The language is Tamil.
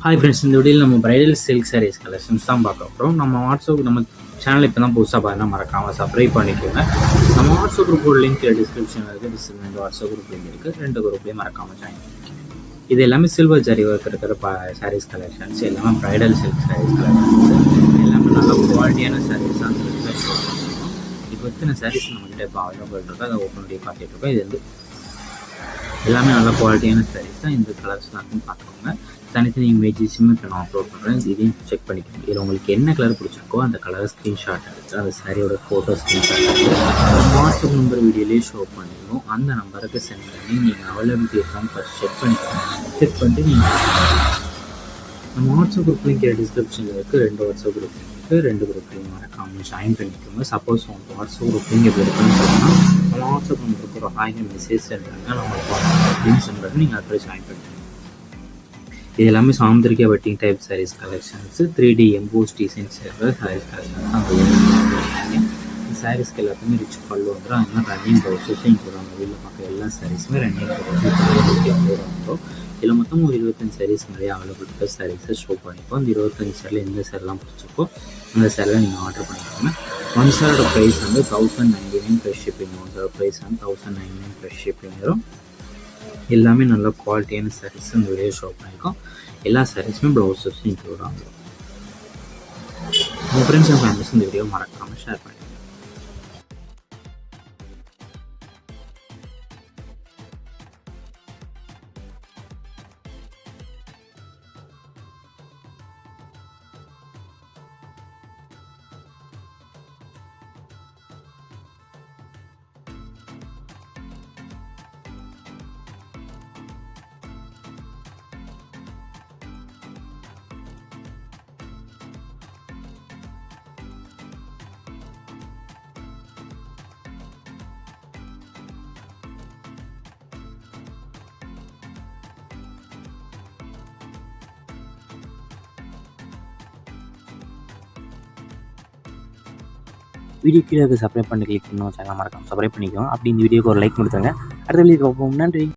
ஹாய் ஃப்ரெண்ட்ஸ், இந்த வீடியோவில் நம்ம பிரைடல் சில்க் சாரீஸ் கலெக்ஷன்ஸ் தான் பார்க்க போகிறோம். நம்ம வாட்ஸ்அப் நம்ம சேனல் இப்போ தான் புதுசாக பார்த்தா மறக்காமல் சப்ஸ்கிரைப் பண்ணிக்கோங்க. நம்ம வாட்ஸ்அப் குரூப்போட லிங்க் டிஸ்கிரிப்ஷனில் இருக்குது. இந்த வாட்ஸ்அப் குரூப் லிங்க் இருக்குது. 2 குரூப்லேயும் மறக்காமல் ஜாயின் பண்ணிக்கோங்க. இது எல்லாமே சில்வர் ஜரி ஒர்க் இருக்கிற சாரீஸ் கலெக்ஷன்ஸ், எல்லாமே பிரைடல் சில்க் சாரீஸ் கலெக்ஷன்ஸ், எல்லாமே நல்ல குவாலிட்டியான சாரீஸ் தான் ஷோ பண்ணியிருக்கோம். இப்போ எத்தனை சாரீஸ் நம்மகிட்ட இப்போ அவைலபிள் இருக்கோ அதை ஓப்பன் பண்ணி பார்த்துட்டு இருக்கோம். இது வந்து எல்லாமே நல்ல குவாலிட்டியான சாரீஸ் தான். இந்த கலர்ஸ்லாம் பார்த்துக்கோங்க. தனித்தனி இமேஜஸுமே இப்போ நான் அப்லோட் பண்ணுறேன். இதையும் செக் பண்ணிக்கோங்க. இதில் உங்களுக்கு என்ன கலர் பிடிச்சிருக்கோ அந்த கலரை ஸ்க்ரீன்ஷாட் எடுத்து அந்த சாரியோட ஃபோட்டோ ஸ்க்ரீன்ஷாட் எடுத்து வாட்ஸ்அப் நம்பர் வீடியோலேயே ஷோ பண்ணிடணும். அந்த நம்பருக்கு சென்ட் பண்ணி நீங்கள் அவைலபிலிட்டி இருக்கான்னு ஃபஸ்ட் செக் பண்ணிட்டு நீங்கள் நம்ம வாட்ஸ்அப் குரூப் லிங்க் டிஸ்கிரிப்ஷனில் இருக்குது. 2 வாட்ஸ்அப் குரூப் இருக்குது. 2 குரூப்லையும் மறக்காமல் ஜாயின் பண்ணிக்கோங்க. சப்போஸ் உங்களுக்கு வாட்ஸ்அப் குரூப் லிங்க் எப்படி இருக்குன்னு சொன்னால் நம்ம வாட்ஸ்அப் நம்பருக்கு ஒரு ஹாய் மெசேஜ் சென்ட் பண்ணுங்கள். நம்ம வாட்ஸ்அப் லிங்க் சென்ட் பண்ணி நீங்கள் அதில் ஜாயின் பண்ணிக்கோங்க. இது எல்லாமே Chandrika wedding type saris collections, 3D emboss designs இருக்கிற சாரீஸ் கலெக்ஷன்ஸ் தான். இந்த சாரீஸ்க்கு எல்லாத்துக்குமே ரிச் பல்லு வந்துடும். அதனால் ரன்னிங் ப்ளவுஸஸ் இங்கே நம்ம வீட்டில் பார்க்குற எல்லா சாரீஸுமே ரன்னிங் ப்ளவுஸஸ் வந்துடும். இதில் மொத்தம் ஒரு 25 சாரீஸ் நிறைய அவைலபிள் இருக்க சாரீஸை ஷோ பண்ணிப்போம். இந்த 25 சாரியில் எந்த சாரெலாம் பிடிச்சிருக்கோ அந்த சாரியில் நீங்கள் ஆர்டர் பண்ணிக்கோங்க. ஒன் சாரோட ப்ரைஸ் வந்து 1099 ப்ளஸ் ஷிப்பிங். ஒன் சாரோட ப்ரைஸ் வந்து 1099 ப்ளஸ் ஷிப்பிங் வரும். எல்லாமே நல்ல குவாலிட்டியான சாரீஸ் இந்த வீடியோ ஷோ பண்ணியிருக்கோம். எல்லா சாரீஸுமே ப்ளவுஸஸும் இன்க்ளூட் ஆகும். உங்கள் ஃப்ரெண்ட்ஸ் அண்ட் ஃபேமிலிஸ் இந்த வீடியோ மறக்காமல் ஷேர் பண்ணுங்கள். வீடியோ கீழே சப்ஸ்கிரைப் பண்ணி கிளிக் பண்ணணும். சேனல் மறக்காம சப்ஸ்கிரைப் பண்ணிக்கோங்க. அப்படி இந்த வீடியோக்கு ஒரு லைக் கொடுத்துருங்க. அடுத்த வீடியோக்கு பார்ப்போம். நன்றி.